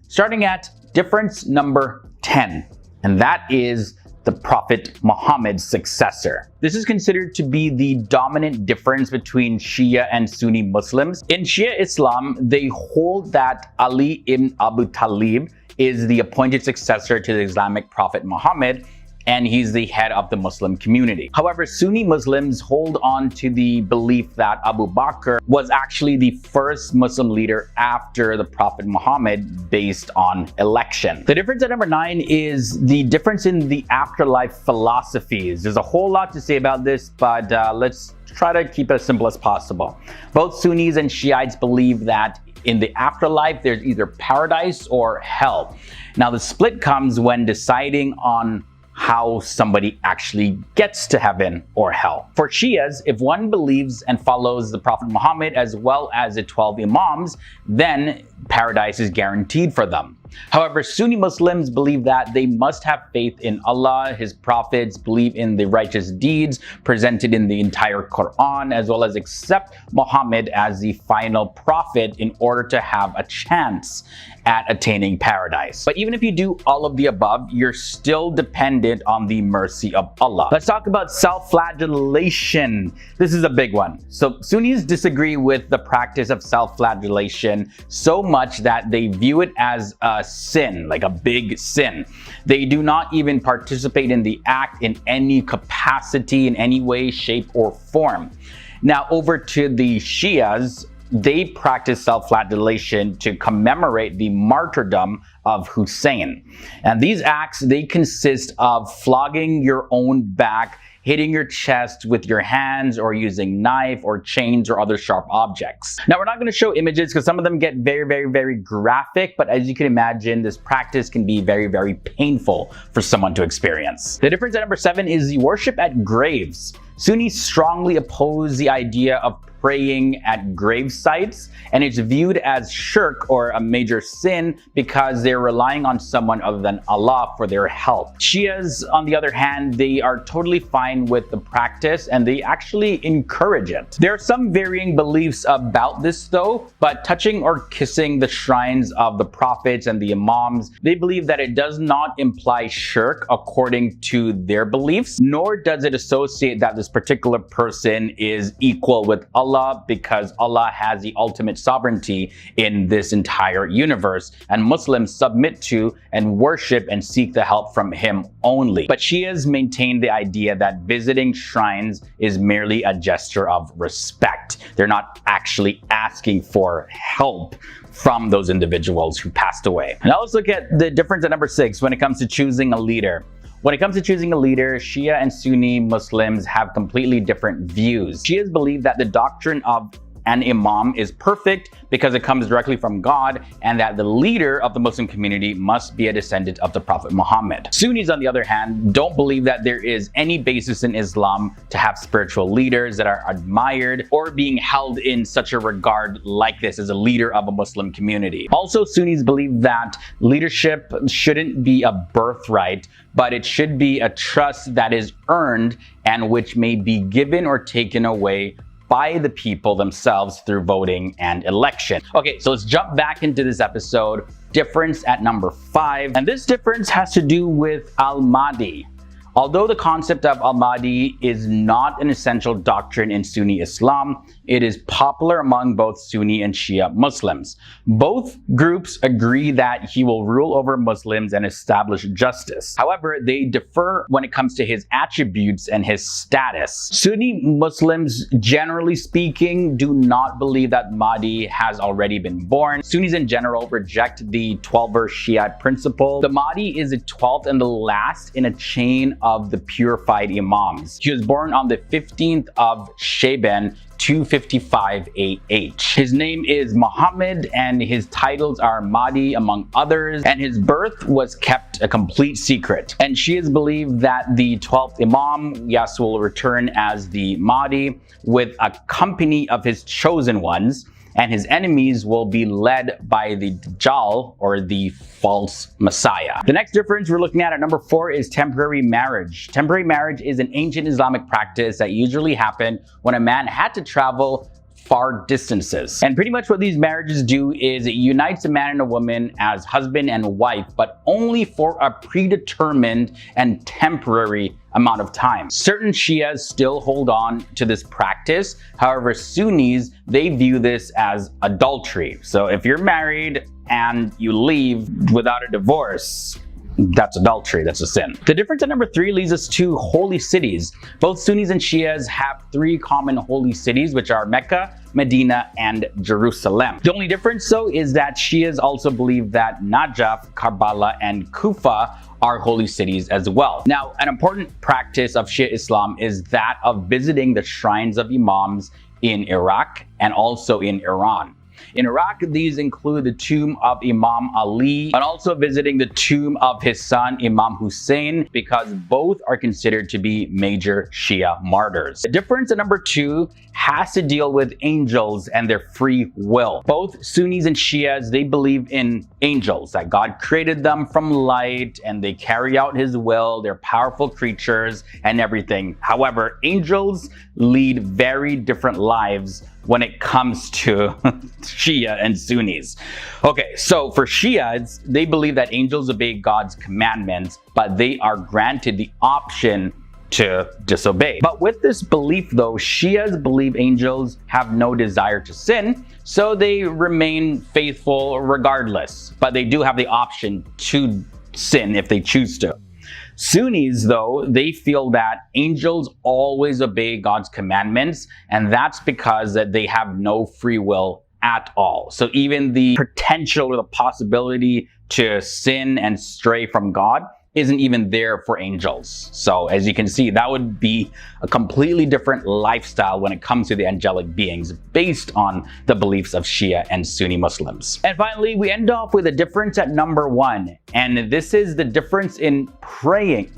starting at difference number 10, and that is the Prophet Muhammad's successor. This is considered to be the dominant difference between Shia and Sunni Muslims. In Shia Islam, they hold that Ali ibn Abu Talib is the appointed successor to the Islamic Prophet Muhammad, and he's the head of the Muslim community. However, Sunni Muslims hold on to the belief that Abu Bakr was actually the first Muslim leader after the Prophet Muhammad based on election. The difference at number 9 is the difference in the afterlife philosophies. There's a whole lot to say about this, but let's try to keep it as simple as possible. Both Sunnis and Shiites believe that in the afterlife, there's either paradise or hell. Now, the split comes when deciding on how somebody actually gets to heaven or hell. For Shias, if one believes and follows the Prophet Muhammad as well as the 12 Imams, then paradise is guaranteed for them. However, Sunni Muslims believe that they must have faith in Allah, His prophets, believe in the righteous deeds presented in the entire Quran, as well as accept Muhammad as the final prophet in order to have a chance at attaining paradise. But even if you do all of the above, you're still dependent on the mercy of Allah. Let's talk about self-flagellation. This is a big one. So Sunnis disagree with the practice of self-flagellation so much that they view it as a sin, like a big sin. They do not even participate in the act in any capacity, in any way, shape, or form. Now, over to the Shias, they practice self-flagellation to commemorate the martyrdom of Hussein. And these acts, they consist of flogging your own back, hitting your chest with your hands, or using knife or chains or other sharp objects. Now, we're not going to show images because some of them get very graphic, but as you can imagine, this practice can be very painful for someone to experience. The difference at number 7 is the worship at graves. Sunnis strongly oppose the idea of praying at grave sites, and it's viewed as shirk or a major sin because they're relying on someone other than Allah for their help. Shias, on the other hand, they are totally fine with the practice and they actually encourage it. There are some varying beliefs about this though, but touching or kissing the shrines of the prophets and the imams, they believe that it does not imply shirk according to their beliefs, nor does it associate that this particular person is equal with Allah, because Allah has the ultimate sovereignty in this entire universe, and Muslims submit to and worship and seek the help from Him only. But Shias maintain the idea that visiting shrines is merely a gesture of respect. They're not actually asking for help from those individuals who passed away. Now let's look at the difference at number 6 when it comes to choosing a leader. When it comes to choosing a leader, Shia and Sunni Muslims have completely different views. Shias believe that the doctrine of an imam is perfect because it comes directly from God, and that the leader of the Muslim community must be a descendant of the Prophet Muhammad. Sunnis, on the other hand, don't believe that there is any basis in Islam to have spiritual leaders that are admired or being held in such a regard like this as a leader of a Muslim community. Also, Sunnis believe that leadership shouldn't be a birthright, but it should be a trust that is earned and which may be given or taken away by the people themselves through voting and election. Okay, so let's jump back into this episode. Difference at number 5. And this difference has to do with Al-Mahdi. Although the concept of Al-Mahdi is not an essential doctrine in Sunni Islam, it is popular among both Sunni and Shia Muslims. Both groups agree that he will rule over Muslims and establish justice. However, they differ when it comes to his attributes and his status. Sunni Muslims, generally speaking, do not believe that Mahdi has already been born. Sunnis in general reject the 12-verse Shiite principle. The Mahdi is the 12th and the last in a chain of the purified Imams. He was born on the 15th of Shaban, 255 AH. His name is Muhammad and his titles are Mahdi among others, and his birth was kept a complete secret. And Shias believe that the 12th Imam, yes, will return as the Mahdi with a company of his chosen ones, and his enemies will be led by the Dajjal, or the false Messiah. The next difference we're looking at number 4 is temporary marriage. Temporary marriage is an ancient Islamic practice that usually happened when a man had to travel far distances. And pretty much what these marriages do is it unites a man and a woman as husband and wife, but only for a predetermined and temporary amount of time. Certain Shias still hold on to this practice. However, Sunnis, they view this as adultery. So if you're married and you leave without a divorce, that's adultery, that's a sin. The difference at number 3 leads us to holy cities. Both Sunnis and Shias have 3 common holy cities, which are Mecca, Medina, and Jerusalem. The only difference though is that Shias also believe that Najaf, Karbala, and Kufa are holy cities as well. Now, an important practice of Shia Islam is that of visiting the shrines of Imams in Iraq and also in Iran. In Iraq, these include the tomb of Imam Ali and also visiting the tomb of his son Imam Hussein, because both are considered to be major Shia martyrs. The difference at number 2 has to deal with angels and their free will. Both Sunnis and Shias, they believe in angels, that God created them from light and they carry out his will. They're powerful creatures and everything. However, angels lead very different lives when it comes to Shia and Sunnis. Okay, so for Shias, they believe that angels obey God's commandments, but they are granted the option to disobey. But with this belief though, Shias believe angels have no desire to sin, so they remain faithful regardless, but they do have the option to sin if they choose to. Sunnis, though, they feel that angels always obey God's commandments, and that's because that they have no free will at all. So even the potential or the possibility to sin and stray from God isn't even there for angels. So as you can see, that would be a completely different lifestyle when it comes to the angelic beings based on the beliefs of Shia and Sunni Muslims. And finally, we end off with a difference at number 1, and this is the difference in praying.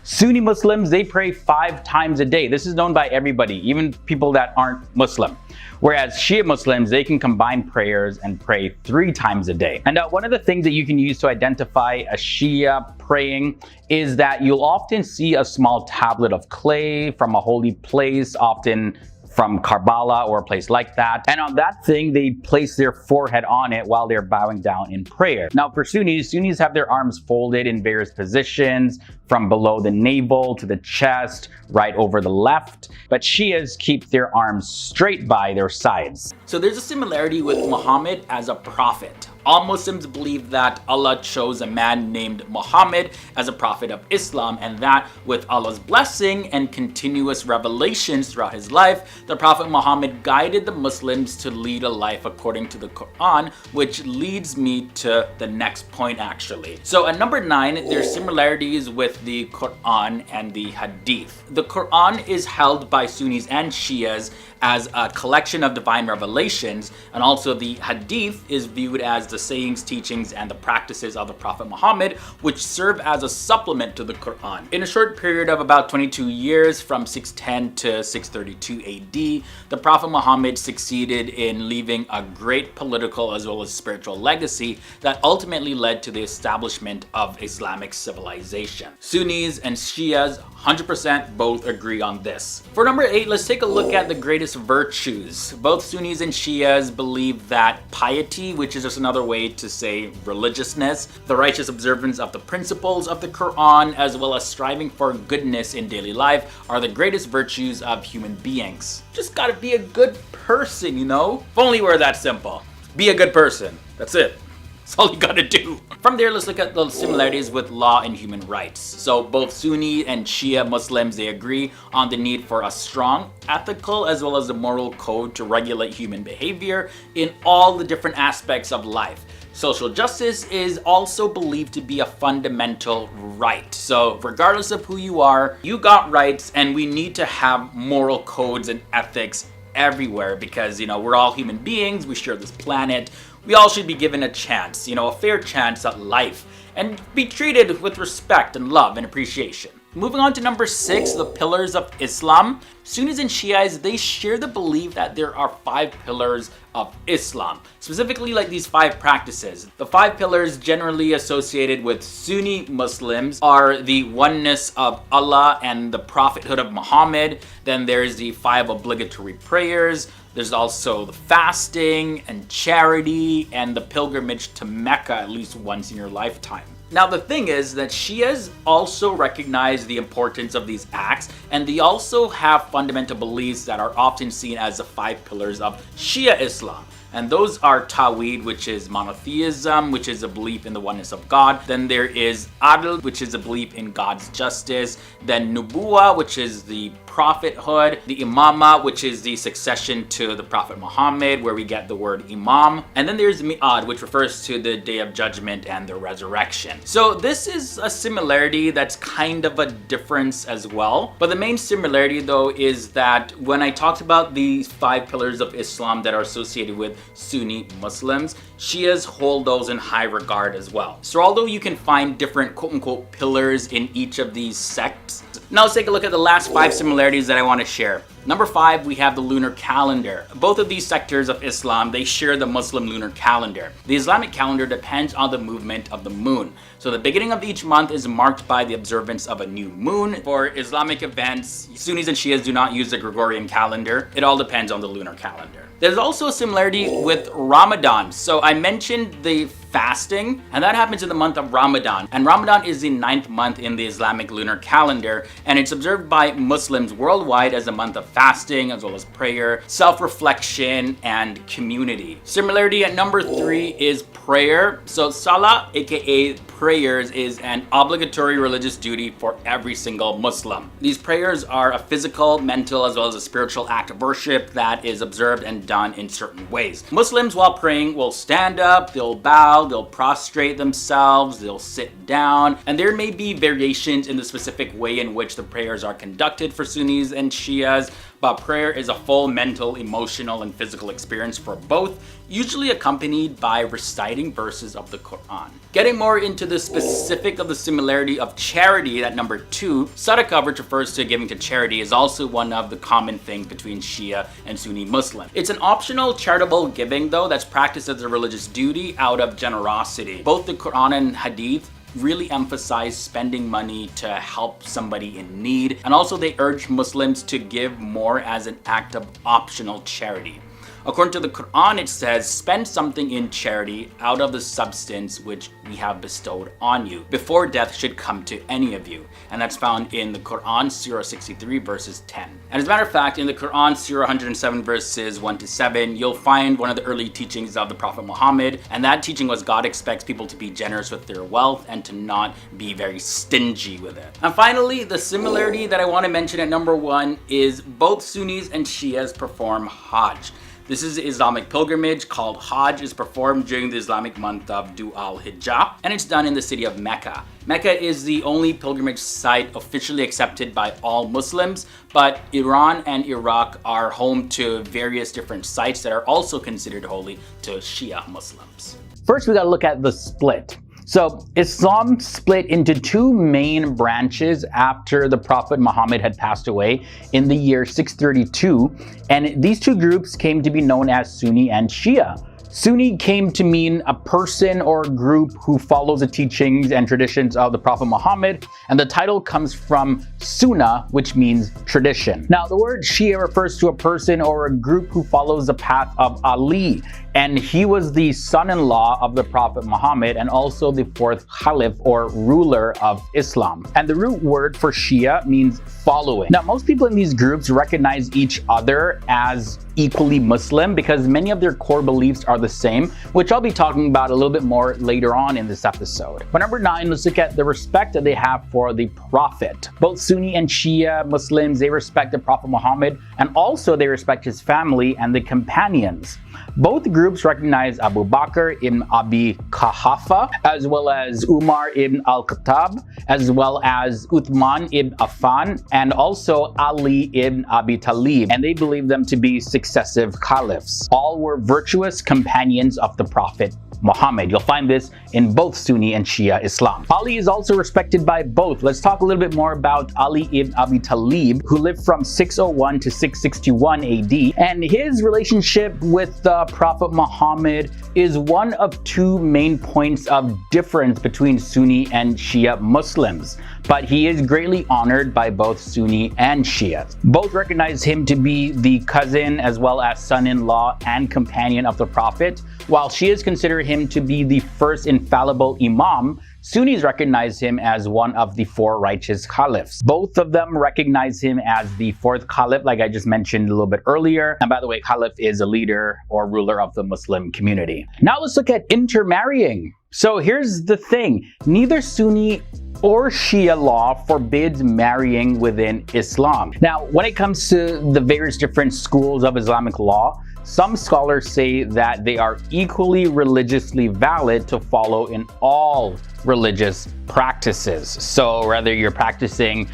Sunni Muslims, they pray 5 times a day. This is known by everybody, even people that aren't Muslim. Whereas Shia Muslims, they can combine prayers and pray 3 times a day. And one of the things that you can use to identify a Shia praying is that you'll often see a small tablet of clay from a holy place, often from Karbala or a place like that. And on that thing, they place their forehead on it while they're bowing down in prayer. Now for Sunnis, Sunnis have their arms folded in various positions, from below the navel to the chest, right over the left. But Shias keep their arms straight by their sides. So there's a similarity with Muhammad as a prophet. All Muslims believe that Allah chose a man named Muhammad as a prophet of Islam, and that with Allah's blessing and continuous revelations throughout his life, the Prophet Muhammad guided the Muslims to lead a life according to the Quran, which leads me to the next point actually. So at number 9, there's similarities with the Quran and the Hadith. The Quran is held by Sunnis and Shias as a collection of divine revelations, and also the Hadith is viewed as the sayings, teachings, and the practices of the Prophet Muhammad, which serve as a supplement to the Quran. In a short period of about 22 years, from 610 to 632 AD, the Prophet Muhammad succeeded in leaving a great political as well as spiritual legacy that ultimately led to the establishment of Islamic civilization. Sunnis and Shias 100% both agree on this. For number 8, let's take a look at the greatest virtues. Both Sunnis and Shias believe that piety, which is just another way to say religiousness, the righteous observance of the principles of the Quran, as well as striving for goodness in daily life, are the greatest virtues of human beings. Just gotta be a good person, you know? If only we're that simple. Be a good person. That's it. That's all you gotta do. From there, let's look at the similarities with law and human rights. So both Sunni and Shia Muslims, they agree on the need for a strong ethical as well as a moral code to regulate human behavior in all the different aspects of life. Social justice is also believed to be a fundamental right. So regardless of who you are, you got rights, and we need to have moral codes and ethics everywhere because, you know, we're all human beings, we share this planet. We all should be given a chance, you know, a fair chance at life, and be treated with respect and love and appreciation. Moving on to number 6, the pillars of Islam. Sunnis and Shias, they share the belief that there are 5 pillars of Islam, specifically like these 5 practices. The 5 pillars generally associated with Sunni Muslims are the oneness of Allah and the prophethood of Muhammad. Then there's the 5 obligatory prayers, There's also the fasting and charity and the pilgrimage to Mecca at least once in your lifetime. Now the thing is that Shias also recognize the importance of these acts, and they also have fundamental beliefs that are often seen as the 5 pillars of Shia Islam. And those are Tawhid, which is monotheism, which is a belief in the oneness of God. Then there is Adl, which is a belief in God's justice. Then Nubuwa, which is the prophethood. The Imama, which is the succession to the Prophet Muhammad, where we get the word Imam. And then there's Mi'ad, which refers to the Day of Judgment and the resurrection. So this is a similarity that's kind of a difference as well. But the main similarity though is that when I talked about the 5 pillars of Islam that are associated with Sunni Muslims, Shias hold those in high regard as well. So although you can find different quote-unquote pillars in each of these sects, now let's take a look at the last 5 similarities that I want to share. Number 5, we have the lunar calendar. Both of these sectors of Islam, they share the Muslim lunar calendar. The Islamic calendar depends on the movement of the moon. So the beginning of each month is marked by the observance of a new moon. For Islamic events, Sunnis and Shias do not use the Gregorian calendar. It all depends on the lunar calendar. There's also a similarity with Ramadan. So I mentioned the fasting, and that happens in the month of Ramadan. And Ramadan is the 9th month in the Islamic lunar calendar, and it's observed by Muslims worldwide as a month of fasting, as well as prayer, self-reflection, and community. Similarity at number 3 is prayer. So Salah, aka prayers, is an obligatory religious duty for every single Muslim. These prayers are a physical, mental, as well as a spiritual act of worship that is observed and done in certain ways. Muslims, while praying, will stand up, they'll bow, they'll prostrate themselves, they'll sit down, and there may be variations in the specific way in which the prayers are conducted for Sunnis and Shias, but prayer is a full mental, emotional, and physical experience for both, usually accompanied by reciting verses of the Quran. Getting more into the specific of the similarity of charity at number 2, sadaqah, which refers to giving to charity, is also one of the common things between Shia and Sunni Muslim. It's an optional charitable giving though that's practiced as a religious duty out of generosity. Both the Quran and Hadith really emphasize spending money to help somebody in need, and also they urge Muslims to give more as an act of optional charity. According to the Quran, it says, spend something in charity out of the substance which we have bestowed on you, before death should come to any of you. And that's found in the Quran, Surah 63, verses 10. And as a matter of fact, in the Quran, Surah 107, verses 1 to 7, you'll find one of the early teachings of the Prophet Muhammad. And that teaching was God expects people to be generous with their wealth and to not be very stingy with it. And finally, the similarity that I want to mention at number 1 is both Sunnis and Shias perform Hajj. This is an Islamic pilgrimage called Hajj. Is performed during the Islamic month of Dhu al-Hijjah, and it's done in the city of Mecca. Mecca is the only pilgrimage site officially accepted by all Muslims, but Iran and Iraq are home to various different sites that are also considered holy to Shia Muslims. First, we gotta look at the split. So Islam split into 2 main branches after the Prophet Muhammad had passed away in the year 632, and these 2 groups came to be known as Sunni and Shia. Sunni came to mean a person or a group who follows the teachings and traditions of the Prophet Muhammad, and the title comes from Sunnah, which means tradition. Now, the word Shia refers to a person or a group who follows the path of Ali, and he was the son-in-law of the Prophet Muhammad and also the 4th Caliph or ruler of Islam. And the root word for Shia means following. Now, most people in these groups recognize each other as equally Muslim because many of their core beliefs are the same, which I'll be talking about a little bit more later on in this episode. But number 9, let's look at the respect that they have for the Prophet. Both Sunni and Shia Muslims, they respect the Prophet Muhammad, and also they respect his family and the companions. Both groups recognize Abu Bakr ibn Abi Quhafa, as well as Umar ibn al-Khattab, as well as Uthman ibn Affan, and also Ali ibn Abi Talib, and they believe them to be successive caliphs. All were virtuous companions of the Prophet Muhammad. You'll find this in both Sunni and Shia Islam. Ali is also respected by both. Let's talk a little bit more about Ali ibn Abi Talib, who lived from 601 to 661 AD, and his relationship with the Prophet Muhammad is one of 2 main points of difference between Sunni and Shia Muslims. but he is greatly honored by both Sunni and Shia. Both recognize him to be the cousin as well as son-in-law and companion of the Prophet, while Shias consider him to be the first infallible Imam. Sunnis recognize him as one of the four righteous caliphs. Both of them recognize him as the fourth caliph, like I just mentioned a little bit earlier. And by the way, caliph is a leader or ruler of the Muslim community. Now let's look at intermarrying. So here's the thing. Neither Sunni or Shia law forbids marrying within Islam. Now, when it comes to the various different schools of Islamic law, some scholars say that they are equally religiously valid to follow in all religious practices. So whether you're practicing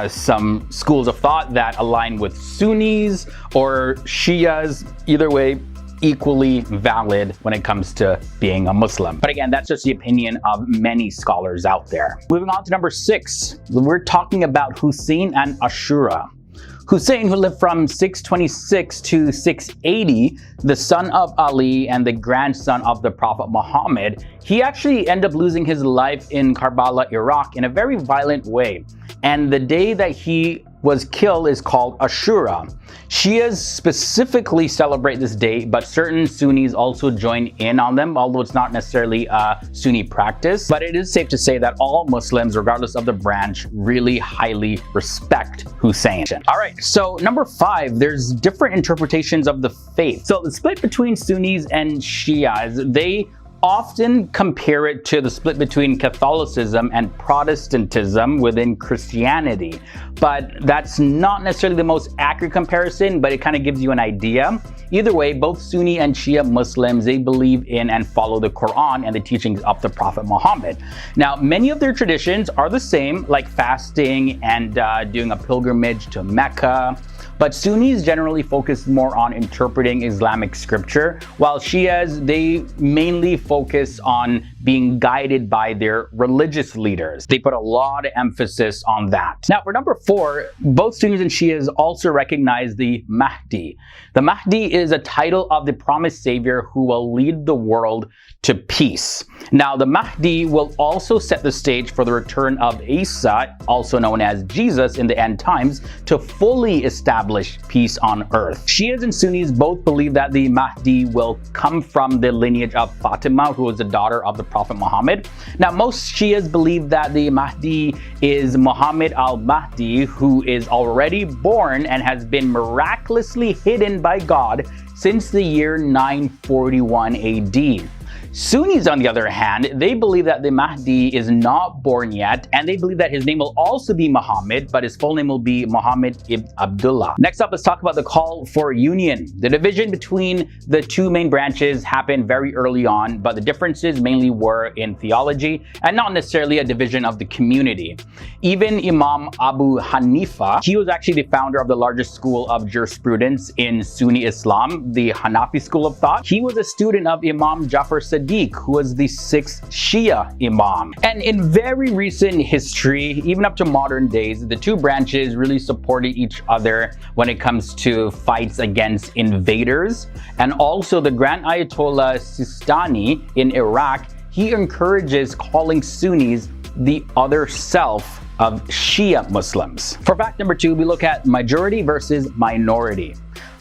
some schools of thought that align with Sunnis or Shias, either way, equally valid when it comes to being a Muslim. But again, that's just the opinion of many scholars out there. Moving on to number 6, we're talking about Hussein and Ashura. Hussein, who lived from 626 to 680, the son of Ali and the grandson of the Prophet Muhammad, he actually ended up losing his life in Karbala, Iraq in a very violent way. And the day that he was killed is called Ashura. Shias specifically celebrate this day, but certain Sunnis also join in on them, although it's not necessarily a Sunni practice. But it is safe to say that all Muslims, regardless of the branch, really highly respect Hussein. All right, so number 5, there's different interpretations of the faith. So the split between Sunnis and Shias, they often compare it to the split between Catholicism and Protestantism within Christianity. But that's not necessarily the most accurate comparison, but it kind of gives you an idea. Either way, both Sunni and Shia Muslims, they believe in and follow the Quran and the teachings of the Prophet Muhammad. Now, many of their traditions are the same, like fasting and doing a pilgrimage to Mecca. But Sunnis generally focus more on interpreting Islamic scripture, while Shias, they mainly focus on being guided by their religious leaders. They put a lot of emphasis on that. Now, for number 4, both Sunnis and Shias also recognize the Mahdi. The Mahdi is a title of the promised savior who will lead the world to peace. Now, the Mahdi will also set the stage for the return of Isa, also known as Jesus, in the end times, to fully establish peace on earth. Shias and Sunnis both believe that the Mahdi will come from the lineage of Fatima, who was the daughter of the Prophet Muhammad. Now, most Shias believe that the Mahdi is Muhammad al-Mahdi, who is already born and has been miraculously hidden by God since the year 941 AD. Sunnis, on the other hand, they believe that the Mahdi is not born yet, and they believe that his name will also be Muhammad, but his full name will be Muhammad ibn Abdullah. Next up, let's talk about the call for union. The division between the two main branches happened very early on, but the differences mainly were in theology and not necessarily a division of the community. Even Imam Abu Hanifa, he was actually the founder of the largest school of jurisprudence in Sunni Islam, the Hanafi school of thought. He was a student of Imam Jafar Sadiq, who was the 6th Shia Imam. And in very recent history, even up to modern days, the two branches really supported each other when it comes to fights against invaders. And also the Grand Ayatollah Sistani in Iraq, he encourages calling Sunnis the other self of Shia Muslims. For fact number 2, we look at majority versus minority.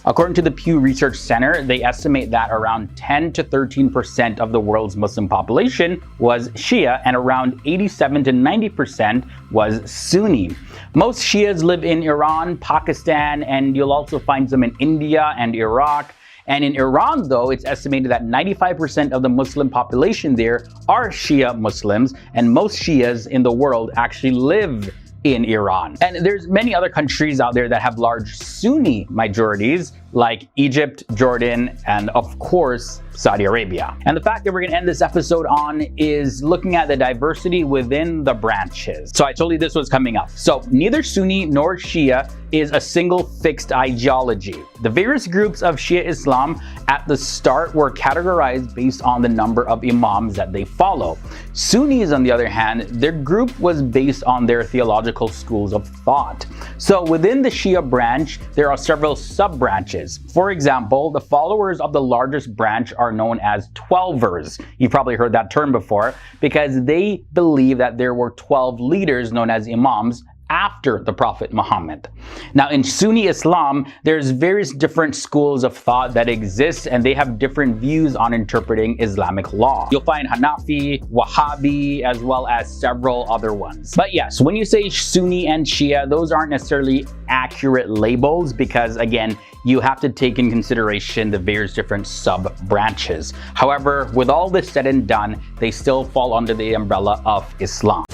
According to the Pew Research Center, they estimate that around 10 to 13% of the world's Muslim population was Shia and around 87 to 90% was Sunni. Most Shias live in Iran, Pakistan, and you'll also find some in India and Iraq. And in Iran, though, it's estimated that 95% of the Muslim population there are Shia Muslims, and most Shias in the world actually live in Iran. And there's many other countries out there that have large Sunni majorities, like Egypt, Jordan, and of course, Saudi Arabia. And the fact that we're going to end this episode on is looking at the diversity within the branches. So I told you this was coming up. So neither Sunni nor Shia is a single fixed ideology. The various groups of Shia Islam at the start were categorized based on the number of imams that they follow. Sunnis, on the other hand, their group was based on their theological schools of thought. So within the Shia branch, there are several sub-branches. branches. For example, the followers of the largest branch are known as 12ers. You've probably heard that term before, because they believe that there were 12 leaders known as imams after the Prophet Muhammad. Now in Sunni Islam, there's various different schools of thought that exist, and they have different views on interpreting Islamic law. You'll find Hanafi, Wahhabi, as well as several other ones. But yes, when you say Sunni and Shia, those aren't necessarily accurate labels, because again, you have to take in consideration the various different sub-branches. However, with all this said and done, they still fall under the umbrella of Islam.